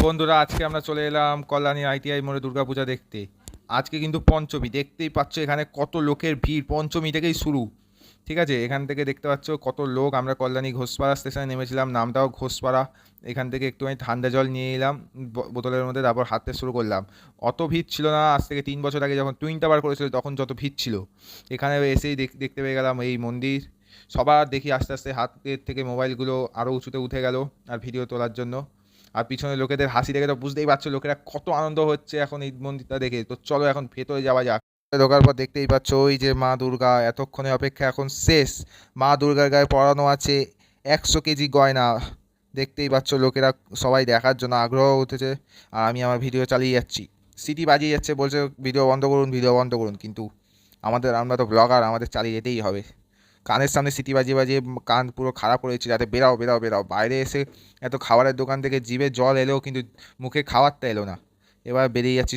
বন্ধুরা, আজকে আমরা চলে এলাম কল্যাণী আইটিআই মোড়ে দুর্গাপূজা দেখতে। আজকে কিন্তু পঞ্চমী, দেখতেই পাচ্ছ এখানে কত লোকের ভিড়, পঞ্চমী থেকেই শুরু। ঠিক আছে, এখান থেকে দেখতে পাচ্ছ কত লোক। আমরা কল্যাণী ঘোষপাড়া স্টেশনে নেমেছিলাম, নামটাও ঘোষপাড়া। এখান থেকে একটুখানি ঠান্ডা জল নিয়ে এলাম বোতলের মধ্যে, তারপর হাঁটতে শুরু করলাম। অত ভিড় ছিল না আজ থেকে 3 বছর আগে যখন টুইন টাওয়ার করেছিল, তখন যত ভিড় ছিল। এখানে এসেই দেখতে পেয়ে গেলাম এই মন্দির। সবার দেখি আস্তে আস্তে হাতের থেকে মোবাইলগুলো আরও উঁচুতে উঠে গেল আর ভিডিও তোলার জন্য। আর পিছনে লোকেদের হাসি দেখে তো বুঝতেই পারছো লোকেরা কত আনন্দ হচ্ছে এখন এই মন্দিরটা দেখে। তো চলো এখন ভেতরে যাওয়া যাক। ঢোকার পর দেখতেই পাচ্ছ ওই যে মা দুর্গা, এতক্ষণে অপেক্ষা এখন শেষ। মা দুর্গার গায়ে পরানো আছে 100 কেজি গয়না। দেখতেই পাচ্ছ লোকেরা সবাই দেখার জন্য আগ্রহ উঠেছে। আর আমি আমার ভিডিও চালিয়ে যাচ্ছি, সিটি বাজিয়ে যাচ্ছে, বলছে ভিডিও বন্ধ করুন, ভিডিও বন্ধ করুন। কিন্তু আমরা তো ব্লগার, আমাদের চালিয়ে যেতেই হবে। কানের সামনে সিটি বাজিয়ে বাজিয়ে কান পুরো খারাপ করেছি, যাতে বেরাও বেরাও বেরাও। বাইরে এসে এত খাবারের দোকান থেকে জিভে জল এলেও কিন্তু মুখে খাবারটা এলো না। এবার বেরিয়ে যাচ্ছি।